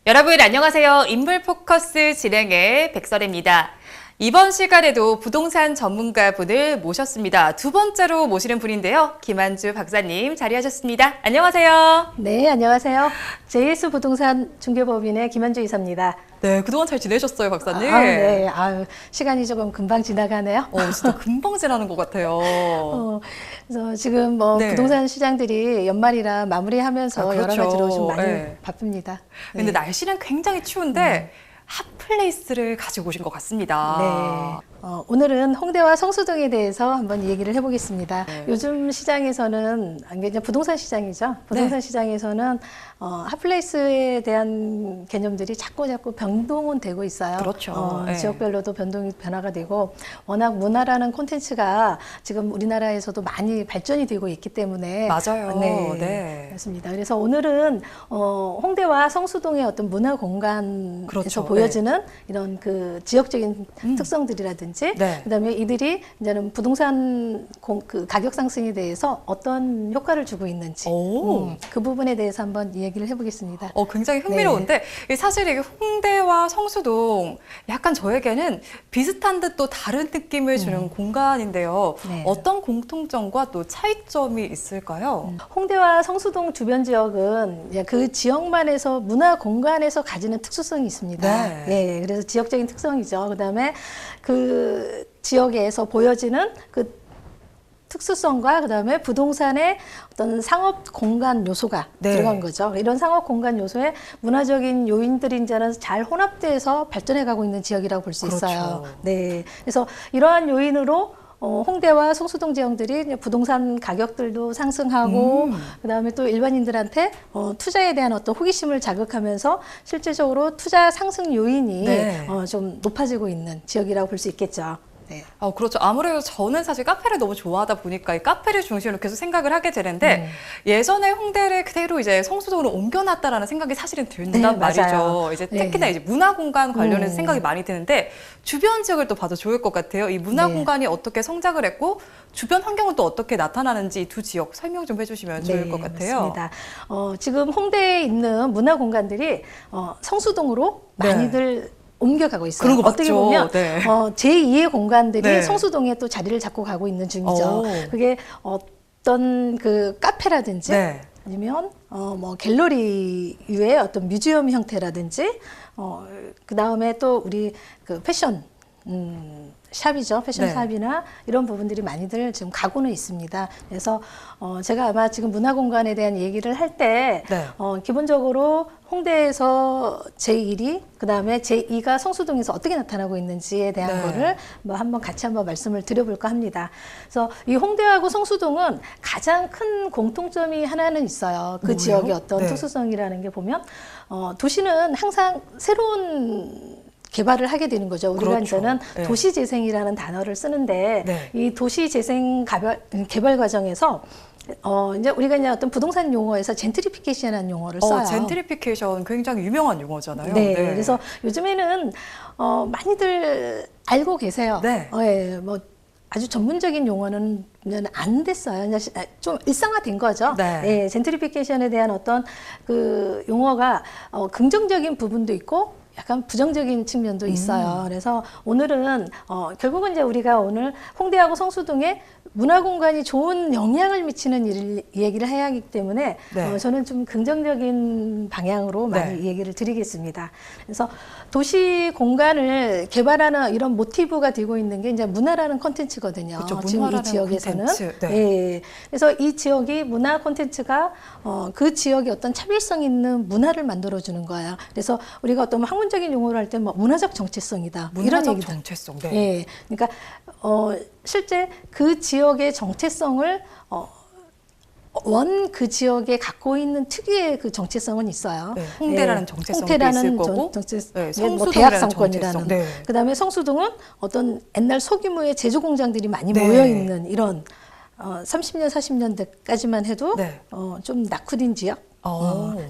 여러분 안녕하세요. 인물포커스 진행의 백설입니다. 이번 시간에도 부동산 전문가분을 모셨습니다. 두 번째로 모시는 분인데요. 김한주 박사님 자리하셨습니다. 안녕하세요. 네, 안녕하세요. JS 부동산 중개법인의 김한주 이사입니다. 네, 그동안 잘 지내셨어요, 박사님? 네. 시간이 조금 금방 지나가네요. 진짜 금방 지나는 것 같아요. 그래서 지금 네. 부동산 시장들이 연말이라 마무리하면서 그렇죠. 여러 가지로 좀 많이 네. 바쁩니다. 근데 날씨는 굉장히 추운데 핫플레이스를 가지고 오신 것 같습니다. 네. 오늘은 홍대와 성수동에 대해서 한번 얘기를 해보겠습니다. 네. 요즘 시장에서는, 이제 부동산 시장이죠. 부동산 시장에서는 핫플레이스에 대한 개념들이 자꾸 변동은 되고 있어요. 그렇죠. 네. 지역별로도 변화가 되고, 워낙 문화라는 콘텐츠가 지금 우리나라에서도 많이 발전이 되고 있기 때문에. 맞아요. 네. 그렇습니다. 그래서 오늘은 홍대와 성수동의 어떤 문화 공간에서 그렇죠. 보여지는 이런 그 지역적인 특성들이라든지 그다음에 이들이 이제는 부동산 그 가격 상승에 대해서 어떤 효과를 주고 있는지 그 부분에 대해서 한번 얘기를 해보겠습니다. 굉장히 흥미로운데 사실 이게 홍대와 성수동 약간 저에게는 비슷한 듯 또 다른 느낌을 주는 공간인데요. 네. 어떤 공통점과 또 차이점이 있을까요? 홍대와 성수동 주변 지역은 이제 그 지역만에서 문화 공간에서 가지는 특수성이 있습니다. 네. 예, 그래서 지역적인 특성이죠. 그다음에 그 지역에서 보여지는 그 특수성과 그다음에 부동산의 어떤 상업 공간 요소가 들어간 거죠. 이런 상업 공간 요소에 문화적인 요인들이 이제는 잘 혼합돼서 발전해 가고 있는 지역이라고 볼 수 있어요. 네. 그래서 이러한 요인으로 홍대와 성수동 지역들이 부동산 가격들도 상승하고 그다음에 또 일반인들한테 투자에 대한 어떤 호기심을 자극하면서 실질적으로 투자 상승 요인이 좀 높아지고 있는 지역이라고 볼 수 있겠죠. 네. 그렇죠. 아무래도 저는 사실 카페를 너무 좋아하다 보니까 이 카페를 중심으로 계속 생각을 하게 되는데 예전에 홍대를 그대로 이제 성수동으로 옮겨놨다라는 생각이 사실은 든단 말이죠. 이제 특히나 이제 문화 공간 관련해서 생각이 많이 드는데 주변 지역을 또 봐도 좋을 것 같아요. 이 문화 공간이 어떻게 성장을 했고 주변 환경은 또 어떻게 나타나는지 두 지역 설명 좀 해주시면 좋을 것 같아요. 맞습니다. 지금 홍대에 있는 문화 공간들이 성수동으로 많이들 옮겨가고 있어요. 그런 거 어떻게 맞죠? 보면 제2의 공간들이 네. 성수동에 또 자리를 잡고 가고 있는 중이죠. 그게 어떤 그 카페라든지 아니면 뭐 갤러리의 어떤 뮤지엄 형태라든지 그 다음에 또 우리 그 패션 샵이죠. 패션 샵이나 이런 부분들이 많이들 지금 가고는 있습니다. 그래서 제가 아마 지금 문화 공간에 대한 얘기를 할 때 기본적으로 홍대에서 제1이 그다음에 제2가 성수동에서 어떻게 나타나고 있는지에 대한 거를 뭐 한번 같이 한번 말씀을 드려볼까 합니다. 그래서 이 홍대하고 성수동은 가장 큰 공통점이 하나는 있어요. 그 지역의 어떤 특수성이라는 게 보면 도시는 항상 새로운 개발을 하게 되는 거죠. 우리가 이제는 도시재생이라는 단어를 쓰는데 이 도시재생 개발 과정에서 이제 우리가 이제 어떤 부동산 용어에서 젠트리피케이션이라는 용어를 써요. 젠트리피케이션 굉장히 유명한 용어잖아요. 그래서 요즘에는 많이들 알고 계세요. 뭐 아주 전문적인 용어는 안 됐어요. 좀 일상화된 거죠. 젠트리피케이션에 대한 어떤 그 용어가 긍정적인 부분도 있고 약간 부정적인 측면도 있어요. 그래서 오늘은 결국은 이제 우리가 오늘 홍대하고 성수동에 문화 공간이 좋은 영향을 미치는 얘기를 해야 하기 때문에 저는 좀 긍정적인 방향으로 많이 얘기를 드리겠습니다. 그래서 도시 공간을 개발하는 이런 모티브가 되고 있는 게 이제 문화라는 콘텐츠거든요. 지금 이 지역에서는. 그래서 이 지역이 문화 콘텐츠가 그 지역의 어떤 차별성 있는 문화를 만들어주는 거예요. 그래서 우리가 어떤 학문적인 용어를 할 때 뭐 문화적 정체성이다. 이런 얘기도. 정체성. 그러니까 실제 그 지역의 정체성을 그 지역에 갖고 있는 특유의 그 정체성은 있어요. 홍대라는 정체성도 있을 거고, 뭐 대학 상권이라는. 그다음에 성수동은 어떤 옛날 소규모의 제조 공장들이 많이 모여 있는 이런 30년, 40년대까지만 해도 좀 낙후된 지역.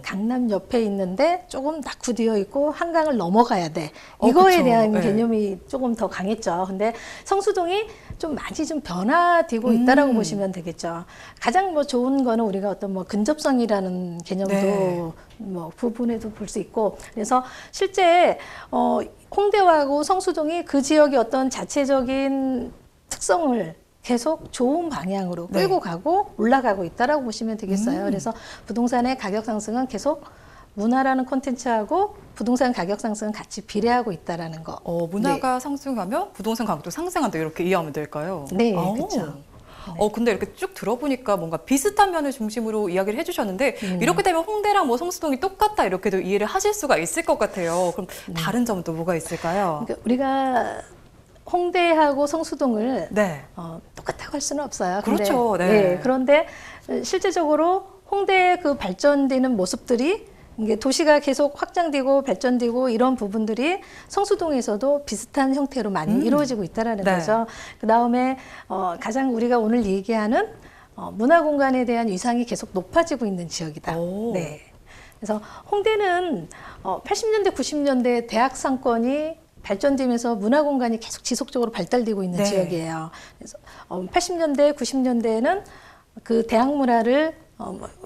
강남 옆에 있는데 조금 낙후되어 있고 한강을 넘어가야 돼. 이거에 그쵸. 대한 네. 개념이 조금 더 강했죠. 근데 성수동이 좀 많이 좀 변화되고 있다라고 보시면 되겠죠. 가장 뭐 좋은 거는 우리가 어떤 뭐 근접성이라는 개념도 네. 뭐 부분에도 볼 수 있고, 그래서 실제 홍대하고 성수동이 그 지역의 어떤 자체적인 특성을 계속 좋은 방향으로 끌고 가고 올라가고 있다라고 보시면 되겠어요. 그래서 부동산의 가격 상승은 계속 문화라는 콘텐츠하고 부동산 가격 상승은 같이 비례하고 있다라는 거. 문화가 상승하면 부동산 가격도 상승한다 이렇게 이해하면 될까요? 네, 그렇죠. 근데 이렇게 쭉 들어보니까 뭔가 비슷한 면을 중심으로 이야기를 해주셨는데 이렇게 되면 홍대랑 뭐 성수동이 똑같다 이렇게도 이해를 하실 수가 있을 것 같아요. 그럼 다른 점은 또 뭐가 있을까요? 그러니까 우리가 홍대하고 성수동을 네. 똑같다고 할 수는 없어요. 그렇죠. 네. 그런데 실제적으로 홍대의 그 발전되는 모습들이 이게 도시가 계속 확장되고 발전되고 이런 부분들이 성수동에서도 비슷한 형태로 많이 이루어지고 있다라는 네. 거죠. 그 다음에 가장 우리가 오늘 얘기하는 문화 공간에 대한 위상이 계속 높아지고 있는 지역이다. 네. 그래서 홍대는 80년대, 90년대 대학 상권이 발전되면서 문화 공간이 계속 지속적으로 발달되고 있는 네. 지역이에요. 그래서 80년대, 90년대에는 그 대학 문화를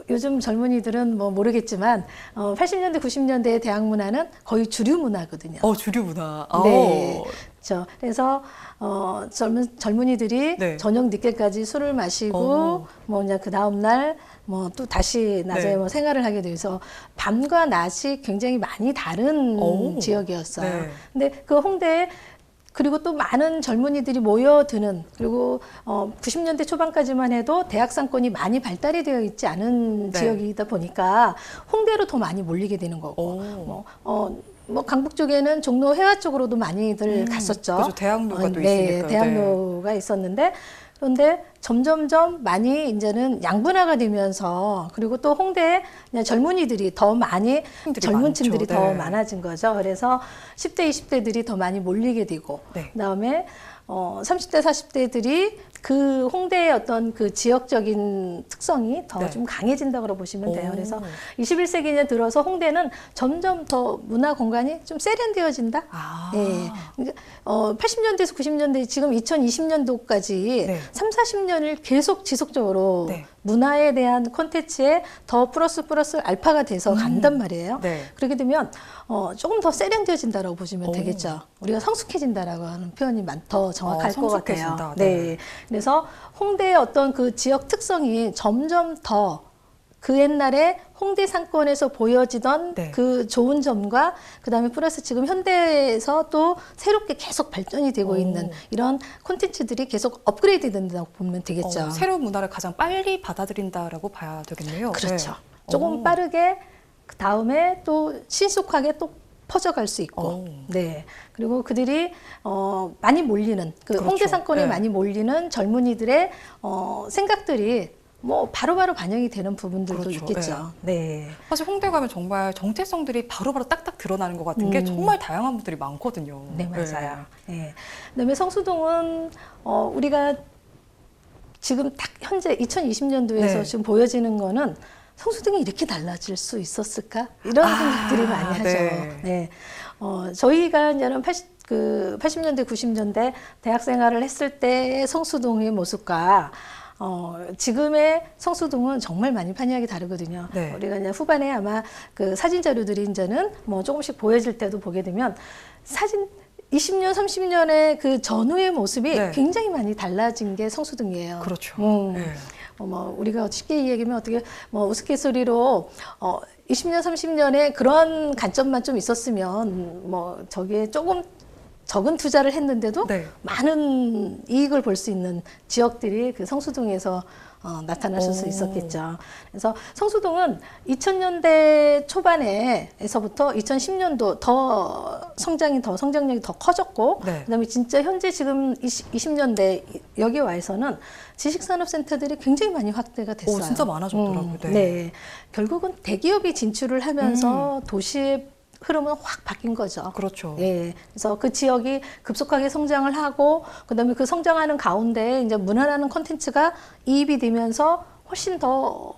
요즘 젊은이들은 뭐 모르겠지만 80년대, 90년대의 대학 문화는 거의 주류 문화거든요. 주류 문화. 네. 그렇죠. 그래서 젊은이들이 네. 저녁 늦게까지 술을 마시고 뭐 그냥 그 다음 날 뭐 또 다시 낮에 네. 뭐 생활을 하게 돼서 밤과 낮이 굉장히 많이 다른 지역이었어요. 네. 근데 그 홍대에 그리고 또 많은 젊은이들이 모여드는, 그리고 90년대 초반까지만 해도 대학 상권이 많이 발달이 되어 있지 않은 네. 지역이다 보니까 홍대로 더 많이 몰리게 되는 거고, 뭐 강북 쪽에는 종로 회화 쪽으로도 많이들 갔었죠. 그렇죠. 대학로가 또 네, 있으니까. 대학로가 있었는데, 그런데 점점점 많이 이제는 양분화가 되면서, 그리고 또 홍대에 그냥 젊은이들이 더 많이, 젊은 많죠. 층들이 더 네. 많아진 거죠. 그래서 10대, 20대들이 더 많이 몰리게 되고, 네. 그다음에 30대, 40대들이 그 홍대의 어떤 그 지역적인 특성이 더 네. 좀 강해진다고 보시면 돼요. 그래서 21세기에 들어서 홍대는 점점 더 문화 공간이 좀 세련되어진다. 예. 그러니까 80년대에서 90년대, 지금 2020년도까지 네. 3, 40년을 계속 지속적으로 네. 문화에 대한 콘텐츠에 더 플러스 알파가 돼서 간단 말이에요. 네. 그렇게 되면 조금 더 세련되어진다라고 보시면 되겠죠. 우리가 성숙해진다라고 하는 표현이 더 정확할 것 같아요. 성숙해진다. 네. 그래서 홍대의 어떤 그 지역 특성이 점점 더 그 옛날에 홍대 상권에서 보여지던 네. 그 좋은 점과 그다음에 플러스 지금 현대에서 또 새롭게 계속 발전이 되고 있는 이런 콘텐츠들이 계속 업그레이드 된다고 보면 되겠죠. 새로운 문화를 가장 빨리 받아들인다라고 봐야 되겠네요. 그렇죠. 네. 조금 빠르게 그 다음에 또 신속하게 또 퍼져갈 수 있고, 네. 그리고 그들이 많이 몰리는 그 그렇죠. 홍대 상권에 네. 많이 몰리는 젊은이들의 생각들이 뭐 바로바로 반영이 되는 부분들도 그렇죠. 있겠죠. 네. 사실 홍대 가면 정말 정체성들이 바로바로 딱딱 드러나는 것 같은 게 정말 다양한 분들이 많거든요. 네, 맞아요. 네. 그다음에 성수동은 우리가 지금 딱 현재 2020년도에서 네. 지금 보여지는 거는 성수동이 이렇게 달라질 수 있었을까? 이런 생각들이 많이 하죠. 네. 네. 저희가 이제는 80년대, 90년대 대학 생활을 했을 때의 성수동의 모습과 지금의 성수동은 정말 많이 판이하게 다르거든요. 네. 우리가 이제 후반에 아마 그 사진 자료들이 이제는 뭐 조금씩 보여질 때도 보게 되면 사진 20년, 30년의 그 전후의 모습이 네. 굉장히 많이 달라진 게 성수동이에요. 그렇죠. 네. 우리가 쉽게 얘기하면 어떻게 우스갯소리로 20년, 30년에 그런 관점만 좀 있었으면 저기에 조금 적은 투자를 했는데도 네. 많은 이익을 볼 수 있는 지역들이 그 성수동에서 나타났을 수 있었겠죠. 그래서 성수동은 2000년대 초반에서부터 2010년도 성장력이 더 커졌고, 네. 그다음에 진짜 현재 지금 20년대 여기 와서는 지식산업센터들이 굉장히 많이 확대가 됐어요. 진짜 많아졌더라고요. 네. 네. 결국은 대기업이 진출을 하면서 도시의 흐름은 확 바뀐 거죠. 그렇죠. 예. 그래서 그 지역이 급속하게 성장을 하고, 그다음에 그 성장하는 가운데 이제 문화라는 콘텐츠가 이입이 되면서 훨씬 더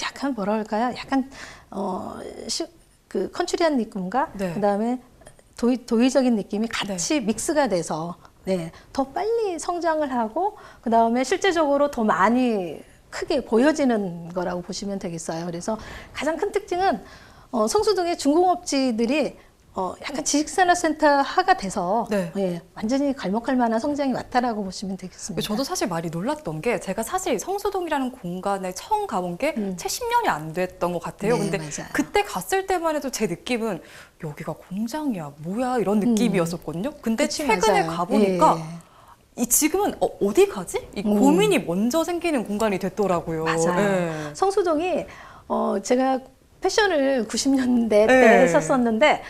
약간 뭐라 할까요? 약간 그 컨츄리한 느낌과 네. 그다음에 도의적인 느낌이 같이 믹스가 돼서 더 빨리 성장을 하고 그다음에 실제적으로 더 많이 크게 보여지는 거라고 보시면 되겠어요. 그래서 가장 큰 특징은 성수동의 중공업지들이 약간 지식산업센터화가 돼서 완전히 갈목할 만한 성장이 왔다라고 보시면 되겠습니다. 저도 사실 많이 놀랐던 게 제가 사실 성수동이라는 공간에 처음 가본 게 채 10년이 안 됐던 것 같아요. 근데 맞아요. 그때 갔을 때만 해도 제 느낌은 여기가 공장이야, 뭐야 이런 느낌이었었거든요. 근데 그치, 최근에 맞아요. 가보니까 이 지금은 어디 가지? 이 고민이 먼저 생기는 공간이 됐더라고요. 맞아요. 성수동이 제가 패션을 90년대 때 했었었는데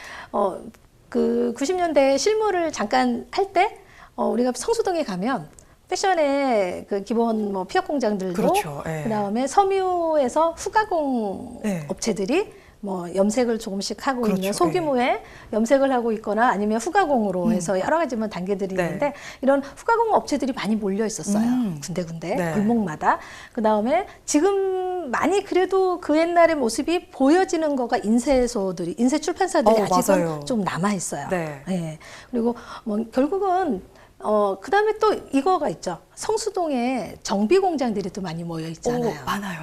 그 90년대 실무를 잠깐 할 때 우리가 성수동에 가면 패션의 그 기본 뭐 피업 공장들도 그렇죠. 그다음에 섬유에서 후가공 업체들이 뭐 염색을 조금씩 하고 있는 소규모의 염색을 하고 있거나 아니면 후가공으로 해서 여러 가지 뭐 단계들이 있는데 이런 후가공 업체들이 많이 몰려 있었어요. 군데군데 골목마다. 그다음에 지금 많이 그래도 그 옛날의 모습이 보여지는 거가 인쇄 출판사들이 아직은 맞아요. 좀 남아 있어요. 그리고 뭐 결국은 그다음에 또 이거가 있죠. 성수동에 정비 공장들이 또 많이 모여 있잖아요. 많아요.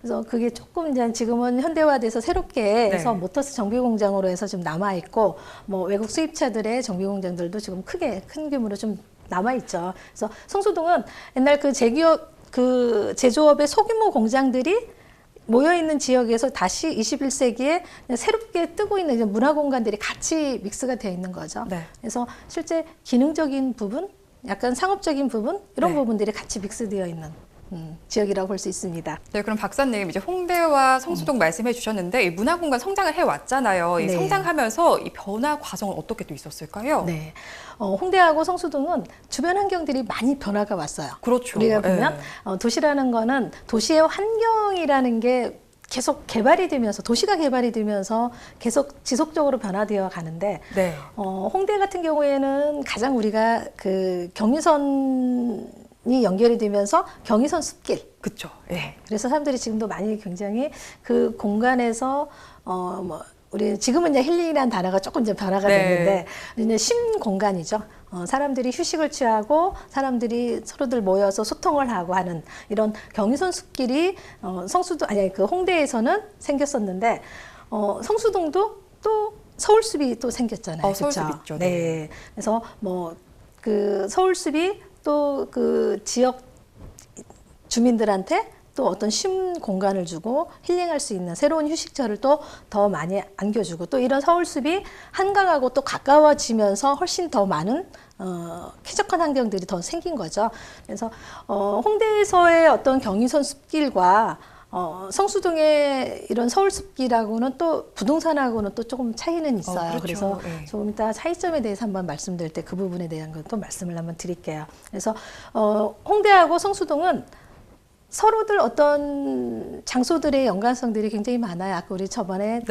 그래서 그게 조금 이제 지금은 현대화돼서 새롭게 해서 모터스 정비 공장으로 해서 좀 남아 있고 뭐 외국 수입차들의 정비 공장들도 지금 큰 규모로 좀 남아 있죠. 그래서 성수동은 옛날 그 제조업의 소규모 공장들이 모여 있는 지역에서 다시 21세기에 새롭게 뜨고 있는 이제 문화 공간들이 같이 믹스가 되어 있는 거죠. 그래서 실제 기능적인 부분, 약간 상업적인 부분 이런 부분들이 같이 믹스되어 있는 지역이라고 볼 수 있습니다. 네, 그럼 박사님 이제 홍대와 성수동 말씀해 주셨는데 이 문화공간 성장을 해왔잖아요. 이 성장하면서 이 변화 과정은 어떻게 또 있었을까요? 홍대하고 성수동은 주변 환경들이 많이 변화가 왔어요. 그렇죠. 우리가 보면 도시라는 거는 도시의 환경이라는 게 계속 개발이 되면서 도시가 개발이 되면서 계속 지속적으로 변화되어 가는데 홍대 같은 경우에는 가장 우리가 그 경의선이 연결이 되면서 경의선 숲길. 그렇죠. 그래서 사람들이 지금도 많이 굉장히 그 공간에서 우리 지금은 이제 힐링이라는 단어가 조금 이제 변화가 됐는데 이제 쉼 공간이죠. 사람들이 휴식을 취하고 사람들이 서로들 모여서 소통을 하고 하는 이런 경의선 숲길이 그 홍대에서는 생겼었는데 성수동도 또 서울숲이 또 생겼잖아요. 서울숲 있죠. 그래서 뭐 그 서울숲이 또 그 지역 주민들한테 또 어떤 쉼 공간을 주고 힐링할 수 있는 새로운 휴식처를 또 더 많이 안겨주고 또 이런 서울숲이 한강하고 또 가까워지면서 훨씬 더 많은 쾌적한 환경들이 더 생긴 거죠. 그래서 홍대에서의 어떤 경의선 숲길과 성수동의 이런 서울숲길하고는 또 부동산하고는 또 조금 차이는 있어요. 그래서 조금 이따 차이점에 대해서 한번 말씀드릴 때 그 부분에 대한 것도 말씀을 한번 드릴게요. 그래서 홍대하고 성수동은 서로들 어떤 장소들의 연관성들이 굉장히 많아요. 아까 우리 저번에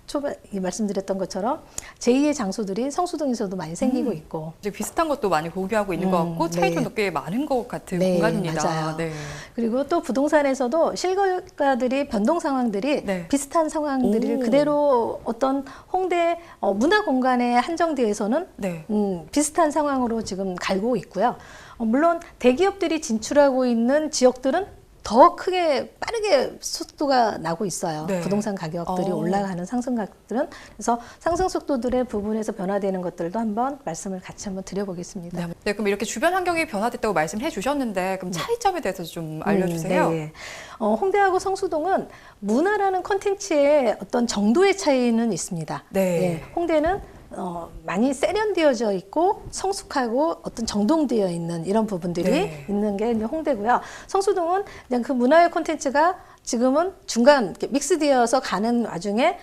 초반에 말씀드렸던 것처럼 제2의 장소들이 성수동에서도 많이 생기고 있고 이제 비슷한 것도 많이 공유하고 있는 것 같고 차이점도 꽤 많은 것 같은 공간입니다. 맞아요. 그리고 또 부동산에서도 실거래가들이 변동 상황들이 비슷한 상황들을 그대로 어떤 홍대 문화 공간에 한정되어서는 비슷한 상황으로 지금 갈고 있고요. 물론 대기업들이 진출하고 있는 지역들은 더 크게 빠르게 속도가 나고 있어요. 부동산 가격들이 올라가는 상승가들은. 그래서 상승 속도들의 부분에서 변화되는 것들도 한번 말씀을 같이 한번 드려보겠습니다. 그럼 이렇게 주변 환경이 변화됐다고 말씀해 주셨는데 그럼 차이점에 대해서 좀 알려주세요. 홍대하고 성수동은 문화라는 콘텐츠의 어떤 정도의 차이는 있습니다. 홍대는 많이 세련되어져 있고 성숙하고 어떤 정돈되어 있는 이런 부분들이 있는 게 홍대고요. 성수동은 그냥 그 문화의 콘텐츠가 지금은 중간 믹스되어서 가는 와중에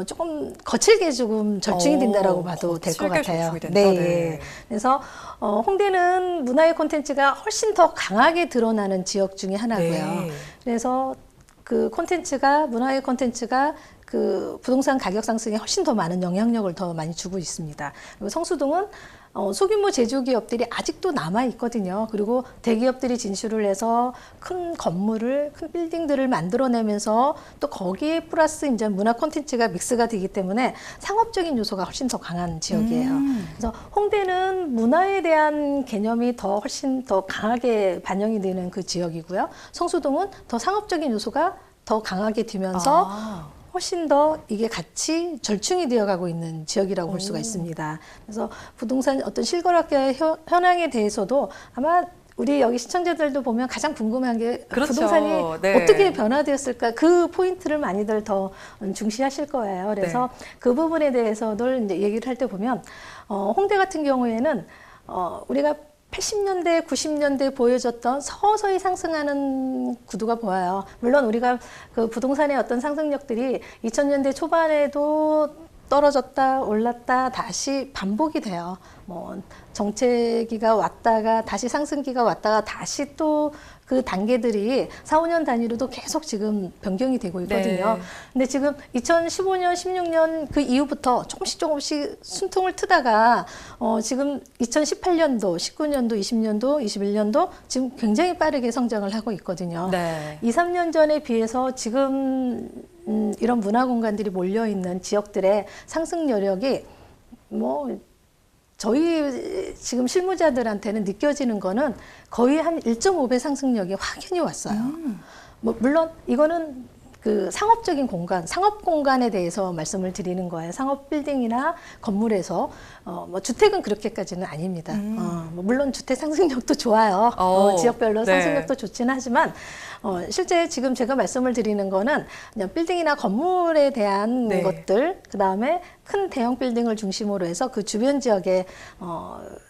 조금 거칠게 조금 절충이 된다라고 봐도 될 것 같아요. 그래서 홍대는 문화의 콘텐츠가 훨씬 더 강하게 드러나는 지역 중에 하나고요. 그래서 그 콘텐츠가 문화의 콘텐츠가 그 부동산 가격 상승에 훨씬 더 많은 영향력을 더 많이 주고 있습니다. 그리고 성수동은 소규모 제조기업들이 아직도 남아 있거든요. 그리고 대기업들이 진출을 해서 큰 건물을, 큰 빌딩들을 만들어내면서 또 거기에 플러스 이제 문화 콘텐츠가 믹스가 되기 때문에 상업적인 요소가 훨씬 더 강한 지역이에요. 그래서 홍대는 문화에 대한 개념이 훨씬 더 강하게 반영이 되는 그 지역이고요. 성수동은 더 상업적인 요소가 더 강하게 되면서 훨씬 더 이게 같이 절충이 되어가고 있는 지역이라고 볼 수가 있습니다. 그래서 부동산 어떤 실거래가 현황에 대해서도 아마 우리 여기 시청자들도 보면 가장 궁금한 게 그렇죠. 부동산이 네. 어떻게 변화되었을까 그 포인트를 많이들 더 중시하실 거예요. 그래서 네. 그 부분에 대해서도 이제 얘기를 할 때 보면 홍대 같은 경우에는 우리가 80년대, 90년대 보여줬던 서서히 상승하는 구도가 보여요. 물론 우리가 그 부동산의 어떤 상승력들이 2000년대 초반에도 떨어졌다, 올랐다, 다시 반복이 돼요. 뭐 정체기가 왔다가 다시 상승기가 왔다가 다시 또 그 단계들이 4, 5년 단위로도 계속 지금 변경이 되고 있거든요. 네. 근데 지금 2015년, 16년 그 이후부터 조금씩 숨통을 트다가 지금 2018년도, 19년도, 20년도, 21년도 지금 굉장히 빠르게 성장을 하고 있거든요. 네. 2, 3년 전에 비해서 지금 이런 문화 공간들이 몰려 있는 지역들의 상승 여력이 뭐 저희 지금 실무자들한테는 느껴지는 거는 거의 한 1.5배 상승력이 확연히 왔어요. 뭐 물론 이거는 그 상업적인 공간, 상업 공간에 대해서 말씀을 드리는 거예요. 상업 빌딩이나 건물에서 뭐 주택은 그렇게까지는 아닙니다. 뭐 물론 주택 상승력도 좋아요. 지역별로 네. 상승력도 좋지는 하지만 실제 지금 제가 말씀을 드리는 거는 그냥 빌딩이나 건물에 대한 네. 것들, 그 다음에 큰 대형 빌딩을 중심으로 해서 그 주변 지역의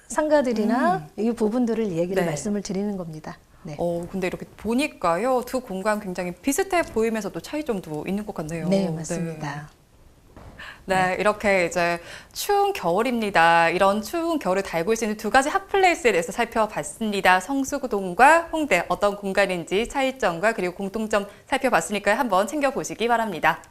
상가들이나 이 부분들을 얘기를 네. 말씀을 드리는 겁니다. 네. 근데 이렇게 보니까요, 두 공간 굉장히 비슷해 보이면서도 차이점도 있는 것 같네요. 네, 맞습니다. 네, 이렇게 이제 추운 겨울입니다. 이런 추운 겨울을 달굴 수 있는 두 가지 핫플레이스에 대해서 살펴봤습니다. 성수동과 홍대 어떤 공간인지 차이점과 그리고 공통점 살펴봤으니까요. 한번 챙겨보시기 바랍니다.